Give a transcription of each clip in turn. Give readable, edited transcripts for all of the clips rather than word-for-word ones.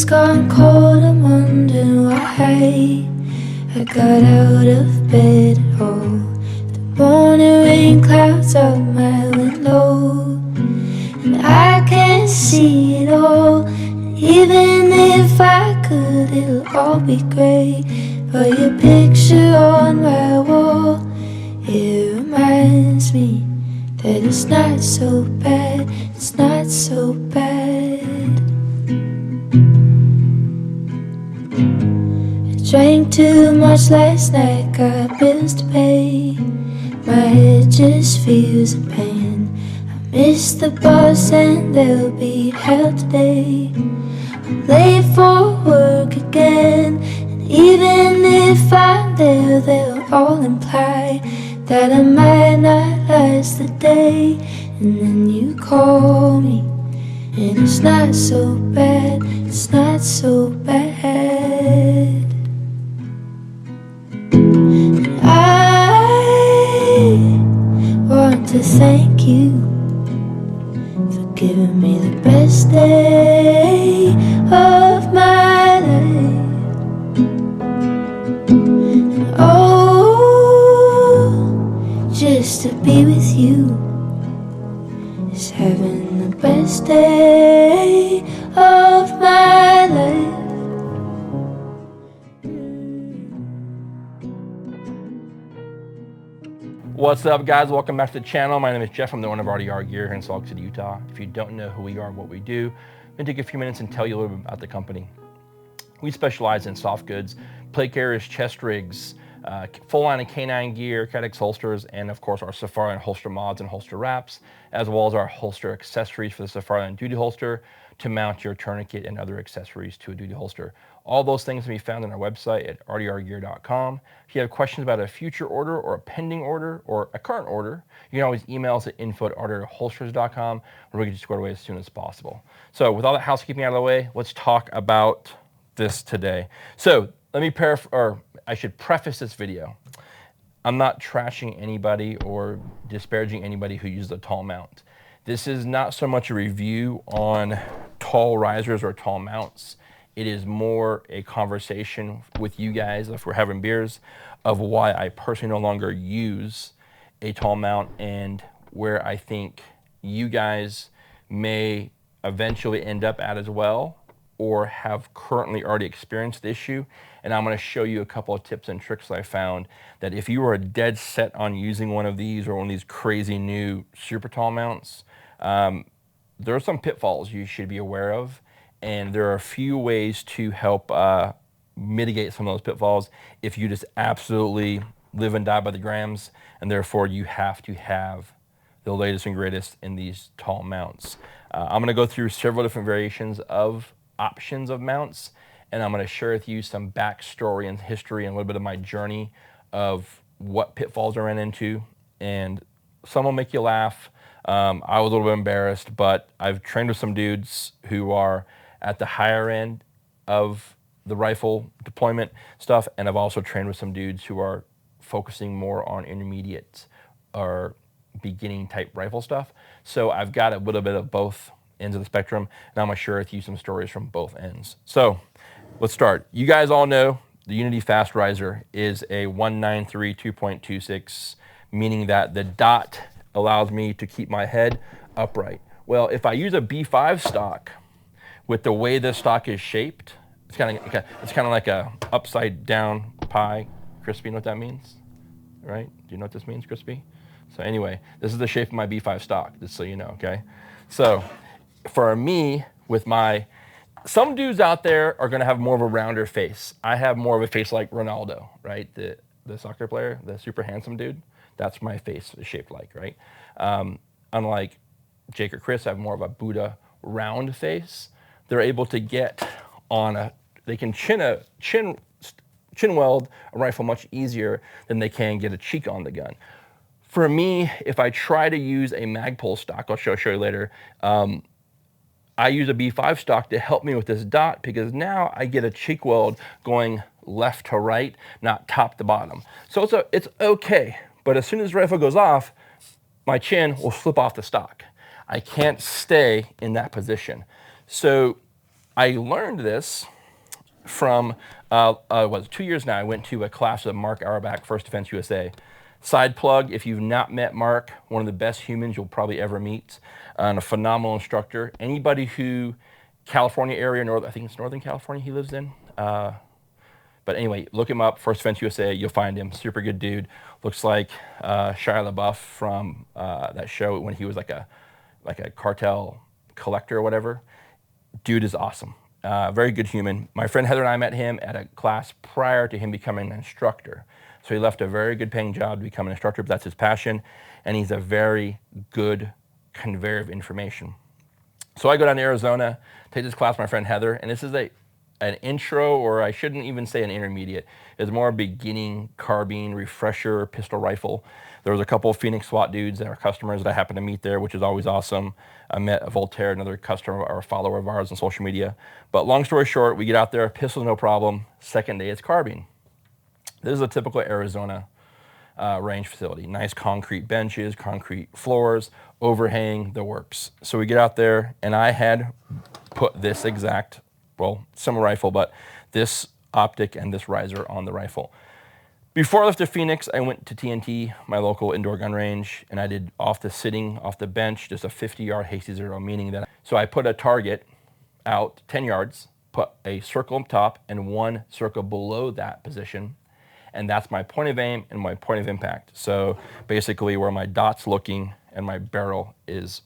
it's gone cold, I'm wondering why I got out of bed at all. The morning rain clouds out my window, and I can't see it all. And even if I could, it'll all be great. But your picture on my wall, it reminds me that it's not so bad, it's not so bad. I drank too much last night, got bills to pay. My head just feels in pain. I miss the bus and they'll be hell today. I'm late for work again, and even if I'm there, they'll all imply that I might not last the day. And then you call me, and it's not so bad, it's not so bad. I want to thank you for giving me the best day of my life. And oh, just to be with you is having the best day of my life. What's up, guys? Welcome back to the channel. My name is Jeff. I'm the owner of RDR Gear here in Salt Lake City, Utah. If you don't know who we are and what we do, I'm going to take a few minutes and tell you a little bit about the company. We specialize in soft goods, plate carriers, chest rigs, full line of canine gear, Cadex holsters, and of course our Safari Line holster mods and holster wraps, as well as our holster accessories for the Safari Line duty holster to mount your tourniquet and other accessories to a duty holster. All those things can be found on our website at rdrgear.com. If you have questions about a future order or a pending order or a current order, you can always email us at info@rdrholsters.com, where we can just go away as soon as possible. So with all that housekeeping out of the way, let's talk about this today. So let me I should preface this video. I'm not trashing anybody or disparaging anybody who uses a tall mount. This is not so much a review on tall risers or tall mounts. It is more a conversation with you guys, if we're having beers, of why I personally no longer use a tall mount and where I think you guys may eventually end up at as well, or have currently already experienced the issue. And I'm gonna show you a couple of tips and tricks that I found that if you are dead set on using one of these or one of these crazy new super tall mounts, there are some pitfalls you should be aware of. And there are a few ways to help mitigate some of those pitfalls if you just absolutely live and die by the grams, and therefore you have to have the latest and greatest in these tall mounts. I'm gonna go through several different variations of options of mounts, and I'm gonna share with you some backstory and history and a little bit of my journey of what pitfalls I ran into, and some will make you laugh. I was a little bit embarrassed, but I've trained with some dudes who are at the higher end of the rifle deployment stuff, and I've also trained with some dudes who are focusing more on intermediate or beginning type rifle stuff. So I've got a little bit of both ends of the spectrum, and I'm gonna share with you some stories from both ends. So let's start. You guys all know the Unity Fast Riser is a 193 2.26, meaning that the dot allows me to keep my head upright. Well, if I use a B5 stock, with the way this stock is shaped, it's kind of like a upside down pie. Crispy, you know what that means, right? Do you know what this means, Crispy? So anyway, this is the shape of my B5 stock, just so you know, okay? So for me, some dudes out there are gonna have more of a rounder face. I have more of a face like Ronaldo, right? The soccer player, the super handsome dude. That's my face is shaped like, right? Unlike Jake or Chris, I have more of a Buddha round face. They're able to get they can chin weld a rifle much easier than they can get a cheek on the gun. For me, if I try to use a Magpul stock, I'll show you later, I use a B5 stock to help me with this dot, because now I get a cheek weld going left to right, not top to bottom. So it's okay, but as soon as the rifle goes off, my chin will slip off the stock. I can't stay in that position. So I learned this from, was 2 years now, I went to a class with Mark Auerbach, First Defense USA. Side plug, if you've not met Mark, one of the best humans you'll probably ever meet, and a phenomenal instructor. Anybody who, California area, I think it's Northern California he lives in. But anyway, look him up, First Defense USA, you'll find him. Super good dude. Looks like Shia LaBeouf from that show when he was like a cartel collector or whatever. Dude is awesome. Very good human. My friend Heather and I met him at a class prior to him becoming an instructor. So he left a very good paying job to become an instructor, but that's his passion. And he's a very good conveyor of information. So I go down to Arizona, take this class with my friend Heather, and this is an intro, or I shouldn't even say an intermediate. It's more a beginning carbine refresher pistol rifle. There was a couple of Phoenix SWAT dudes that are customers that I happened to meet there, which is always awesome. I met Voltaire, another customer or follower of ours on social media. But long story short, we get out there, pistols no problem. Second day, it's carbine. This is a typical Arizona range facility. Nice concrete benches, concrete floors, overhang, the works. So we get out there, and I had put this exact, well, similar rifle, but this optic and this riser on the rifle. Before I left to Phoenix, I went to TNT, my local indoor gun range, and I did off the bench, just a 50-yard hasty zero, meaning that, so I put a target out 10 yards, put a circle up top and one circle below that position, and that's my point of aim and my point of impact. So basically where my dot's looking and my barrel is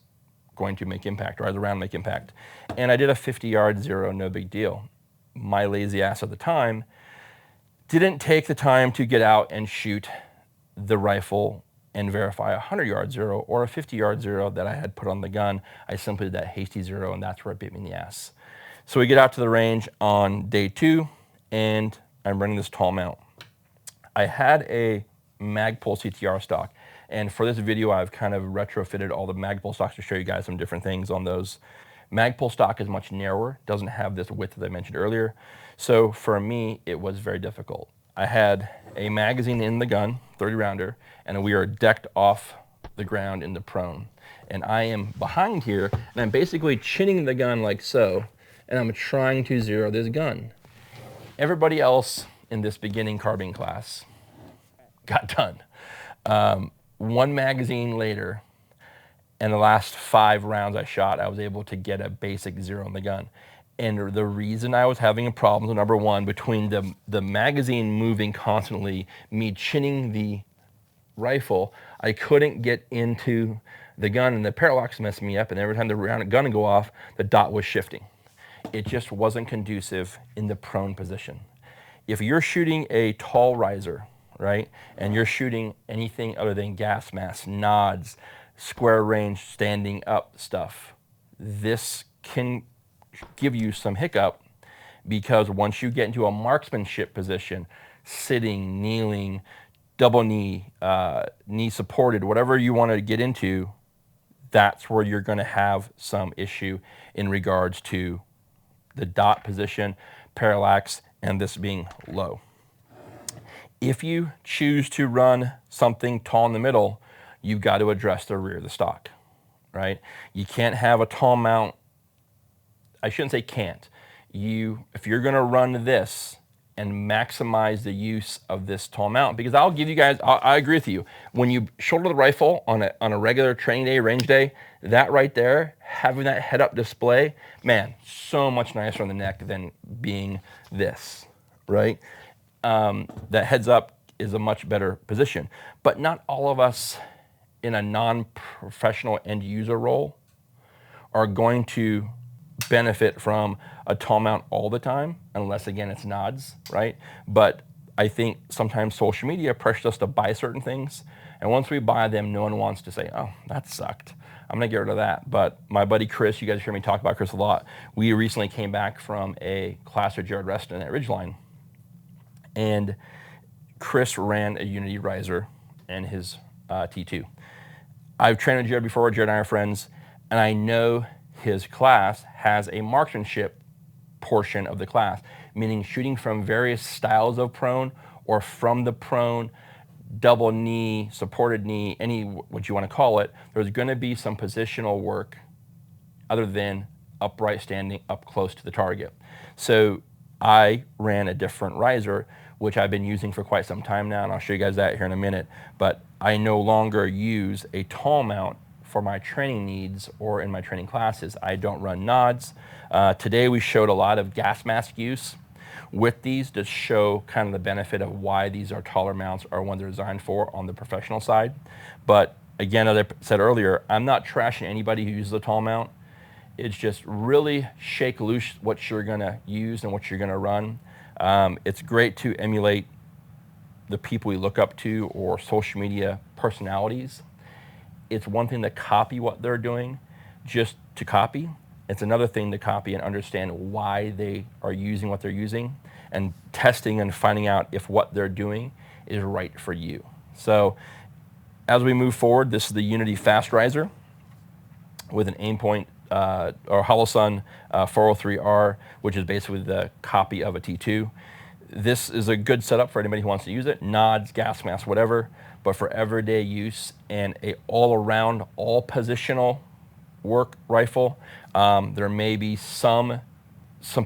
going to make impact, or as the round make impact. And I did a 50-yard zero, no big deal. My lazy ass at the time didn't take the time to get out and shoot the rifle and verify a 100-yard zero or a 50-yard zero that I had put on the gun. I simply did that hasty zero, and that's where it bit me in the ass. So we get out to the range on day 2, and I'm running this tall mount. I had a Magpul CTR stock, and for this video, I've kind of retrofitted all the Magpul stocks to show you guys some different things on those. Magpul stock is much narrower, doesn't have this width that I mentioned earlier. So for me, it was very difficult. I had a magazine in the gun, 30 rounder, and we are decked off the ground into prone. And I am behind here, and I'm basically chinning the gun like so, and I'm trying to zero this gun. Everybody else in this beginning carbine class got done. One magazine later, and the last 5 rounds I shot, I was able to get a basic zero on the gun. And the reason I was having a problem, number one, between the magazine moving constantly, me chinning the rifle, I couldn't get into the gun, and the parallax messed me up, and every time the gun would go off, the dot was shifting. It just wasn't conducive in the prone position. If you're shooting a tall riser, right, and you're shooting anything other than gas mask, nods, square range, standing up stuff, this can give you some hiccup, because once you get into a marksmanship position, sitting, kneeling, double knee, knee supported, whatever you want to get into, that's where you're going to have some issue in regards to the dot position, parallax, and this being low. If you choose to run something tall in the middle, you've got to address the rear of the stock, right? You can't have a tall mount. I shouldn't say can't. If you're going to run this and maximize the use of this tall mount, because I'll give you guys, I agree with you. When you shoulder the rifle on a regular training day, range day, that right there, having that head-up display, man, so much nicer on the neck than being this, right? That heads up is a much better position. But not all of us in a non-professional end user role are going to benefit from a tall mount all the time, unless again it's nods, right? But I think sometimes social media pressures us to buy certain things, and once we buy them, no one wants to say, oh, that sucked, I'm gonna get rid of that. But my buddy Chris, you guys hear me talk about Chris a lot, we recently came back from a class with Jared Reston at Ridgeline, and Chris ran a Unity riser and his T2. I've trained with Jared before, Jared and I are friends, and I know his class has a marksmanship portion of the class, meaning shooting from various styles of prone or from the prone, double knee, supported knee, any what you want to call it. There's going to be some positional work other than upright standing up close to the target. So I ran a different riser, which I've been using for quite some time now, and I'll show you guys that here in a minute. But I no longer use a tall mount for my training needs or in my training classes. I don't run nods. Today we showed a lot of gas mask use with these to show kind of the benefit of why these are taller mounts or what they're designed for on the professional side. But again, as I said earlier, I'm not trashing anybody who uses a tall mount. It's just really shake loose what you're gonna use and what you're gonna run. It's great to emulate the people we look up to or social media personalities. It's one thing to copy what they're doing just to copy. It's another thing to copy and understand why they are using what they're using and testing and finding out if what they're doing is right for you. So as we move forward, this is the Unity Fast Riser with an Aimpoint or Holosun 403R, which is basically the copy of a T2. This is a good setup for anybody who wants to use it, nods, gas mask, whatever, but for everyday use and a all-around, all-positional work rifle. There may be some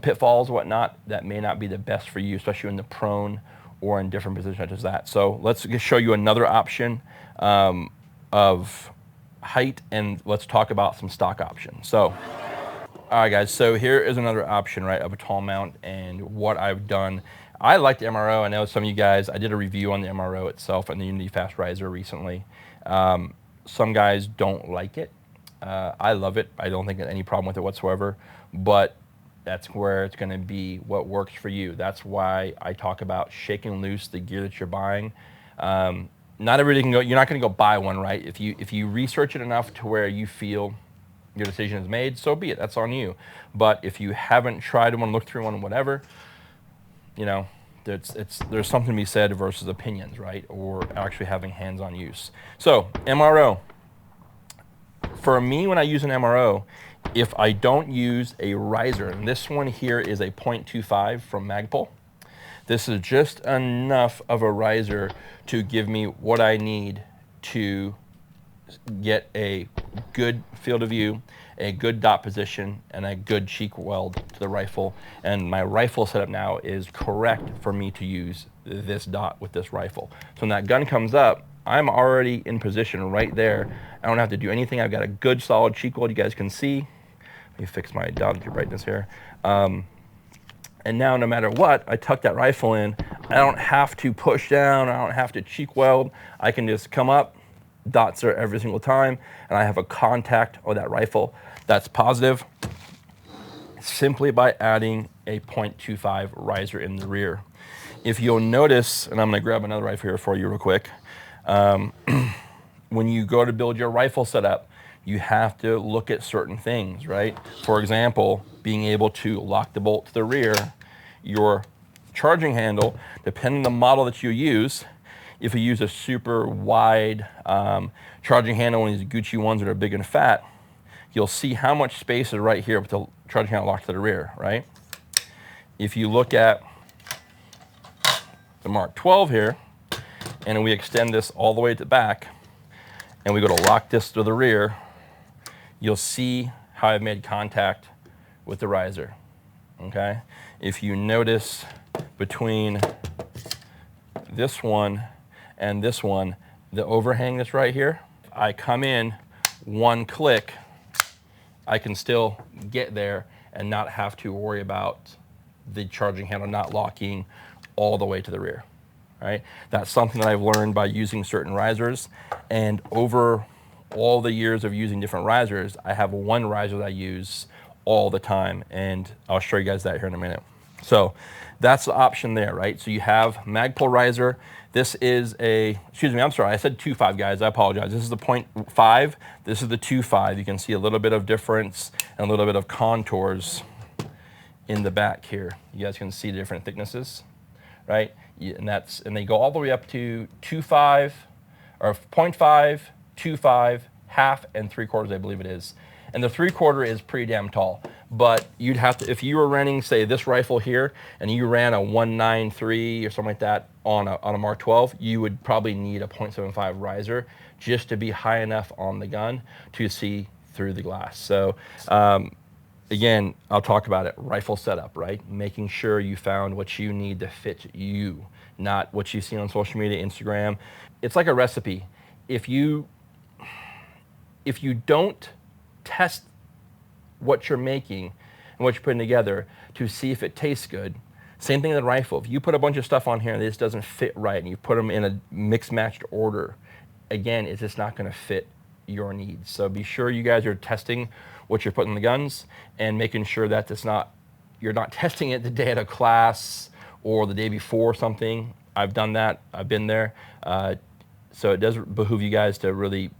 pitfalls, whatnot, that may not be the best for you, especially in the prone or in different positions such as that. So let's just show you another option of height, and let's talk about some stock options. So, all right, guys, so here is another option, right, of a tall mount and what I've done. I like the MRO. I know some of you guys, I did a review on the MRO itself and the Unity Fast Riser recently. Some guys don't like it. I love it. I don't think there's any problem with it whatsoever, but that's where it's gonna be what works for you. That's why I talk about shaking loose the gear that you're buying. Not everybody can go, you're not gonna go buy one, right? If you research it enough to where you feel your decision is made, so be it, that's on you. But if you haven't tried one, looked through one, whatever, you know, there's something to be said versus opinions, right? Or actually having hands-on use. So, MRO. For me, when I use an MRO, if I don't use a riser, and this one here is a .25 from Magpul, this is just enough of a riser to give me what I need to get a good field of view, a good dot position, and a good cheek weld to the rifle. And my rifle setup now is correct for me to use this dot with this rifle. So when that gun comes up, I'm already in position right there. I don't have to do anything. I've got a good solid cheek weld you guys can see. Let me fix my dot brightness here. And now no matter what, I tuck that rifle in. I don't have to push down. I don't have to cheek weld. I can just come up, dots there every single time, and I have a contact of that rifle that's positive simply by adding a .25 riser in the rear. If you'll notice, and I'm gonna grab another rifle here for you real quick, when you go to build your rifle setup, you have to look at certain things, right? For example, being able to lock the bolt to the rear, your charging handle, depending on the model that you use, if you use a super wide charging handle, one of these Gucci ones that are big and fat, you'll see how much space is right here with the charging handle locked to the rear, right? If you look at the Mark 12 here, and we extend this all the way to the back, and we go to lock this to the rear, you'll see how I've made contact with the riser, okay? If you notice between this one and this one, the overhang that's right here, I come in one click, I can still get there and not have to worry about the charging handle not locking all the way to the rear, right? That's something that I've learned by using certain risers, and over all the years of using different risers, I have one riser that I use all the time, and I'll show you guys that here in a minute. So that's the option there, right? So you have Magpul riser. This is a, excuse me, I'm sorry, I said 2.5, guys, I apologize. This is the .5, this is the 2.5. You can see a little bit of difference and a little bit of contours in the back here. You guys can see the different thicknesses, right? And they go all the way up to 2.5, or 0.5, 2.5, half, and 3/4, I believe it is. And the 3/4 is pretty damn tall. But you'd have to, if you were renting, say, this rifle here, and you ran a 193 or something like that on a Mark 12, you would probably need a .75 riser just to be high enough on the gun to see through the glass. So again, I'll talk about it, rifle setup, right? Making sure you found what you need to fit you, not what you see on social media, Instagram. It's like a recipe. If you don't test what you're making and what you're putting together to see if it tastes good, same thing with the rifle. If you put a bunch of stuff on here and this doesn't fit right and you put them in a mixed matched order, again, it's just not going to fit your needs. So be sure you guys are testing what you're putting in the guns and making sure that you're not testing it the day at a class or the day before something. I've done that. I've been there. So it does behoove you guys to really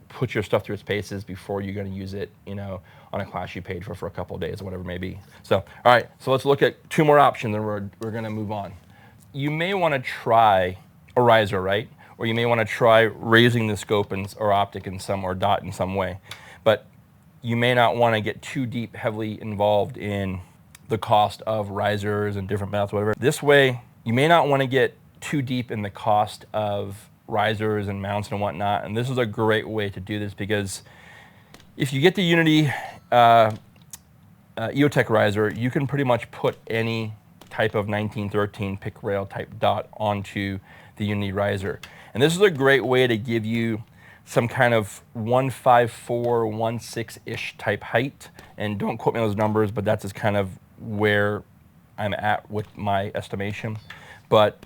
put your stuff through its paces before you're going to use it, on a class you paid for a couple of days or whatever it may be. So, all right, so let's look at two more options and we're going to move on. You may want to try a riser, right? Or you may want to try raising the scope or optic or dot in some way. But you may not want to get too deep, heavily involved in the cost of risers and different mounts, whatever. This way, you may not want to get too deep in the cost of risers and mounts and whatnot. And this is a great way to do this because if you get the Unity EOTech riser, you can pretty much put any type of 1913 pick rail type dot onto the Unity riser. And this is a great way to give you some kind of 154, 16-ish type height. And don't quote me on those numbers, but that's just kind of where I'm at with my estimation. But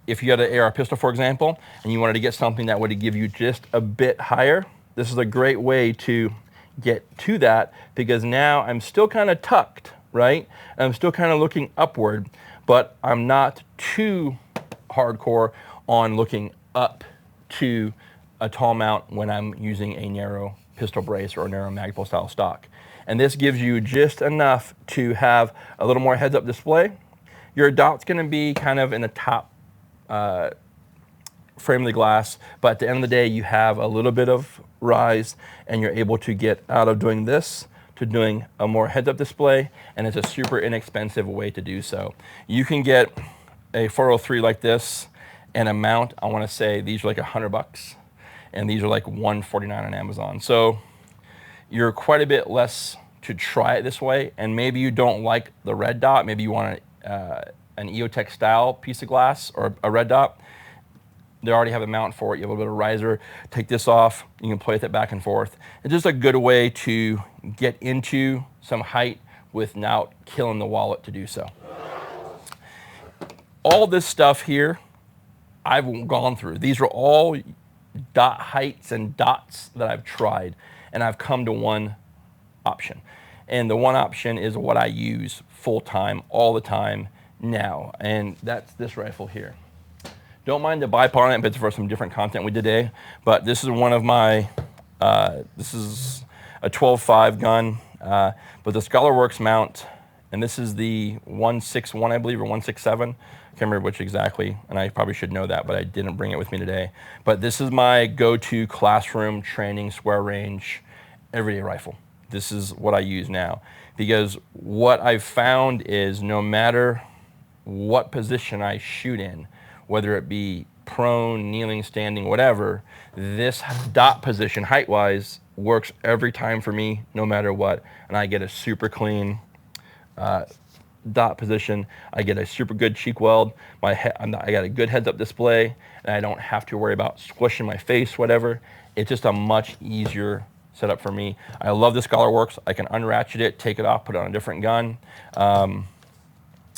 if you had an AR pistol, for example, and you wanted to get something that would give you just a bit higher, this is a great way to get to that because now I'm still kind of tucked, right? I'm still kind of looking upward, but I'm not too hardcore on looking up to a tall mount when I'm using a narrow pistol brace or a narrow Magpul style stock. And this gives you just enough to have a little more heads up display. Your dot's going to be kind of in the top frame of the glass, but at the end of the day, you have a little bit of rise and you're able to get out of doing this to doing a more heads up display, and it's a super inexpensive way to do so. You can get a 403 like this and a mount, I want to say these are like $100 and these are like $149 on Amazon. So you're quite a bit less to try it this way, and maybe you don't like the red dot, maybe you want an EOTech style piece of glass or a red dot. They already have a mount for it. You have a little bit of riser. Take this off. You can play with it back and forth. It's just a good way to get into some height without killing the wallet to do so. All this stuff here, I've gone through. These are all dot heights and dots that I've tried, and I've come to one option. And the one option is what I use full time, all the time now, and that's this rifle here. Don't mind the bipod on it, but it's for some different content we did today. But this is one of my, this is a 12.5 gun, but the ScholarWorks mount, and this is the 161, I believe, or 167. I can't remember which exactly, and I probably should know that, but I didn't bring it with me today. But this is my go-to classroom training square range everyday rifle. This is what I use now, because what I've found is no matter what position I shoot in, whether it be prone, kneeling, standing, whatever, this dot position height-wise works every time for me, no matter what. And I get a super clean dot position. I get a super good cheek weld. I got a good heads-up display, and I don't have to worry about squishing my face, whatever. It's just a much easier setup for me. I love the ScholarWorks. I can unratchet it, take it off, put it on a different gun.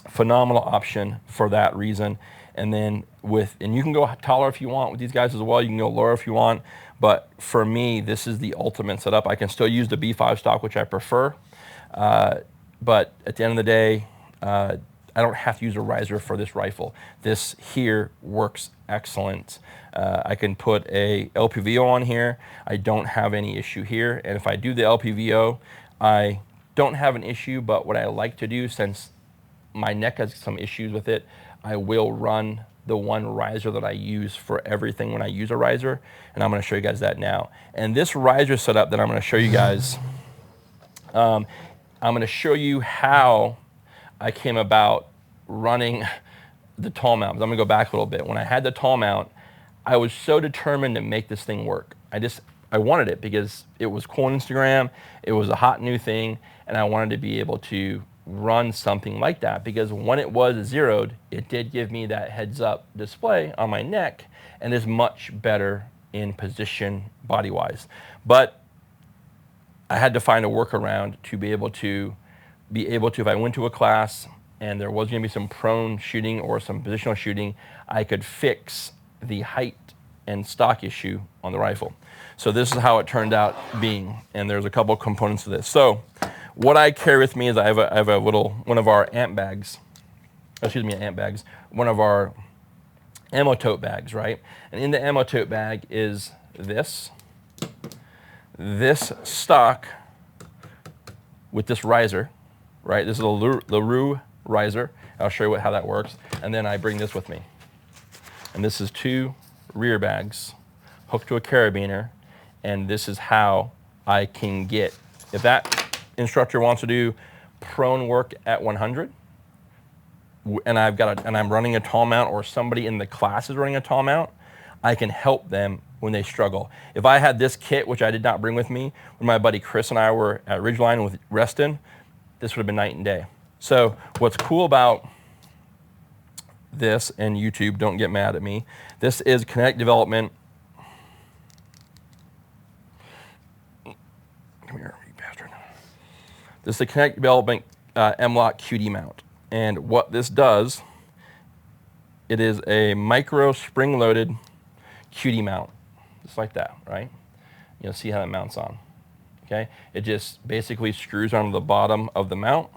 Phenomenal option for that reason. And then and you can go taller if you want with these guys as well. You can go lower if you want. But for me, this is the ultimate setup. I can still use the B5 stock, which I prefer. But at the end of the day, I don't have to use a riser for this rifle. This here works excellent. I can put a LPVO on here. I don't have any issue here. And if I do the LPVO, I don't have an issue. But what I like to do, since my neck has some issues with it, I will run the one riser that I use for everything when I use a riser, and I'm going to show you guys that now. And this riser setup that I'm going to show you guys, I'm going to show you how I came about running the tall mount. I'm going to go back a little bit. When I had the tall mount, I was so determined to make this thing work. I wanted it because it was cool on Instagram, it was a hot new thing, and I wanted to be able to run something like that because when it was zeroed, it did give me that heads up display on my neck and is much better in position body-wise. But I had to find a workaround to be able to, if I went to a class and there was going to be some prone shooting or some positional shooting, I could fix the height and stock issue on the rifle. So this is how it turned out being, and there's a couple components to this. So what I carry with me is I have a little, one of our amp bags, one of our ammo tote bags, right? And in the ammo tote bag is this stock with this riser, right? This is a LaRue riser. I'll show you how that works. And then I bring this with me. And this is 2 rear bags hooked to a carabiner. And this is how I can get, if that instructor wants to do prone work at 100, and I'm running a tall mount, or somebody in the class is running a tall mount, I can help them when they struggle. If I had this kit, which I did not bring with me, when my buddy Chris and I were at Ridgeline with Reston, this would have been night and day. So what's cool about this, and YouTube, don't get mad at me, this is Kinetic Development. Come here, you bastard. This is the Kinetic Development M-LOK QD mount. And what this does, it is a micro spring-loaded QD mount, just like that, right? You'll see how that mounts on, okay? It just basically screws onto the bottom of the mount,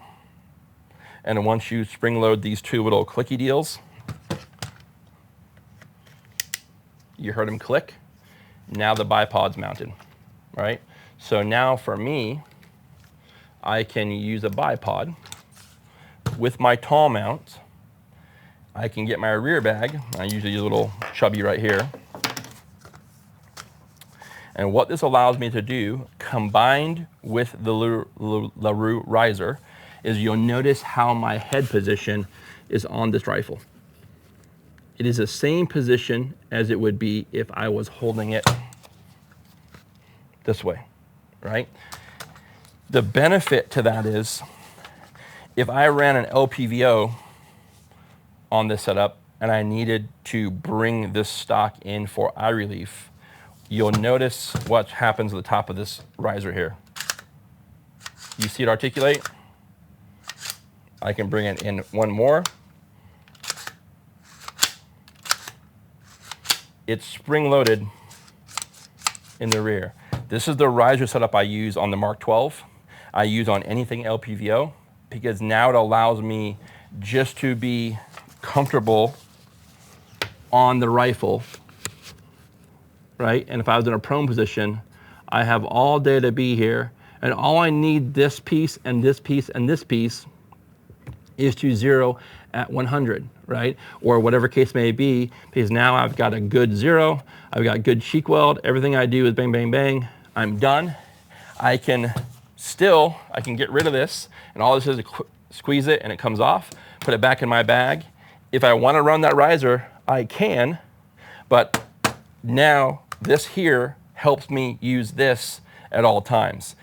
and once you spring-load these 2 little clicky deals, you heard them click, now the bipod's mounted, right? So now for me, I can use a bipod with my tall mount. I can get my rear bag. I usually use a little chubby right here. And what this allows me to do, combined with the LaRue riser, is you'll notice how my head position is on this rifle. It is the same position as it would be if I was holding it this way, right? The benefit to that is, if I ran an LPVO on this setup and I needed to bring this stock in for eye relief, you'll notice what happens at the top of this riser here. You see it articulate? I can bring it in one more. It's spring-loaded in the rear. This is the riser setup I use on the Mark 12. I use on anything LPVO, because now it allows me just to be comfortable on the rifle, right? And if I was in a prone position, I have all day to be here, and all I need this piece and this piece and this piece is to zero at 100, right? Or whatever case may be, because now I've got a good zero, I've got good cheek weld, everything I do is bang, bang, bang, I'm done. I can get rid of this, and all this is squeeze it and it comes off, put it back in my bag. If I want to run that riser, I can, but now this here helps me use this at all times.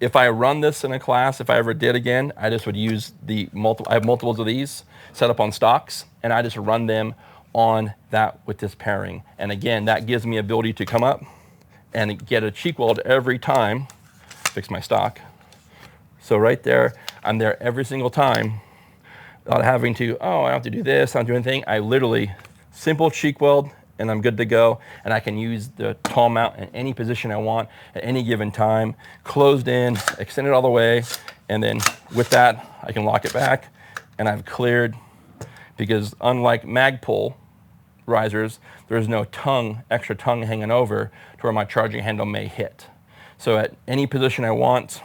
If I run this in a class, if I ever did again, I just would use I have multiples of these set up on stocks, and I just run them on that with this pairing. And again, that gives me ability to come up and get a cheek weld every time, fix my stock. So right there, I'm there every single time without having to, oh, I have to do this, I don't do anything. I literally, simple cheek weld, and I'm good to go. And I can use the tall mount in any position I want at any given time, closed in, extend it all the way, and then with that, I can lock it back, and I've cleared, because unlike Magpul risers, there's no extra tongue hanging over to where my charging handle may hit. So at any position I want,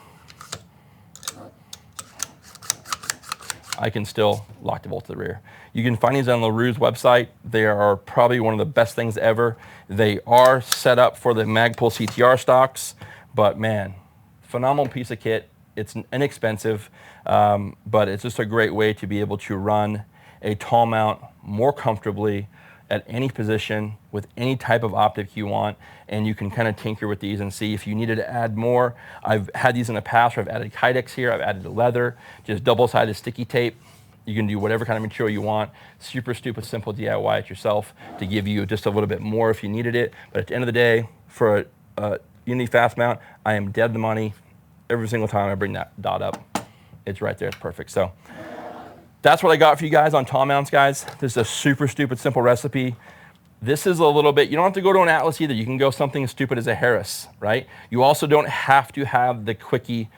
I can still lock the bolt to the rear. You can find these on LaRue's website. They are probably one of the best things ever. They are set up for the Magpul CTR stocks, but man, phenomenal piece of kit. It's inexpensive, but it's just a great way to be able to run a tall mount more comfortably, at any position with any type of optic you want, and you can kind of tinker with these and see if you needed to add more. I've had these in the past where I've added Kydex here, I've added leather, just double-sided sticky tape. You can do whatever kind of material you want. Super stupid simple DIY it yourself to give you just a little bit more if you needed it. But at the end of the day, for a Unity fast mount, I am dead the money. Every single time I bring that dot up, it's right there, it's perfect. So that's what I got for you guys on tall mounts, guys. This is a super stupid simple recipe. This is a little bit, you don't have to go to an Atlas either. You can go something as stupid as a Harris, right? You also don't have to have the quickie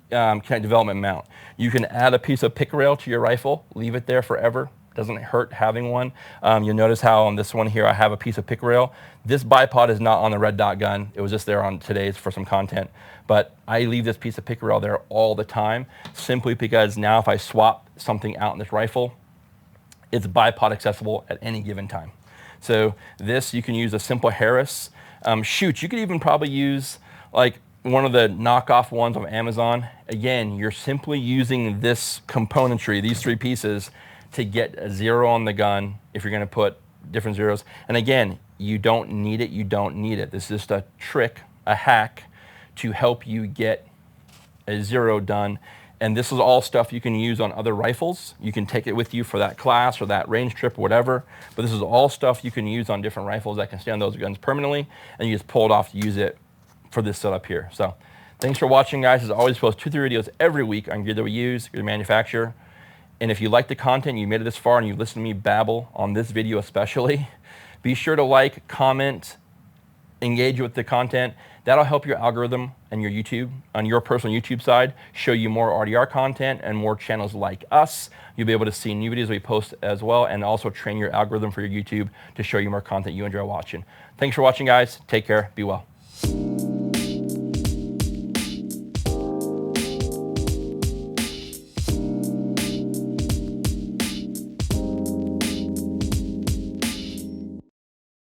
Kinetic Development mount. You can add a piece of pick rail to your rifle, leave it there forever. Doesn't hurt having one. You'll notice how on this one here, I have a piece of pick rail. This bipod is not on the red dot gun. It was just there on today's for some content. But I leave this piece of pick rail there all the time, simply because now if I swap something out in this rifle, it's bipod accessible at any given time. So this, you can use a simple Harris. Shoot, you could even probably use like one of the knockoff ones on Amazon. Again, you're simply using this componentry, these three pieces, to get a zero on the gun if you're gonna put different zeros. And again, you don't need it, you don't need it. This is just a trick, a hack to help you get a zero done. And this is all stuff you can use on other rifles. You can take it with you for that class or that range trip or whatever. But this is all stuff you can use on different rifles that can stay on those guns permanently, and you just pull it off to use it for this setup here. So thanks for watching, guys. As always, post 2-3 videos every week on gear that we use, gear manufacturer. And if you like the content, you made it this far, and you listen to me babble on this video especially, be sure to like, comment, engage with the content. That'll help your algorithm and your YouTube, on your personal YouTube side, show you more RDR content and more channels like us. You'll be able to see new videos we post as well, and also train your algorithm for your YouTube to show you more content you enjoy watching. Thanks for watching, guys. Take care. Be well.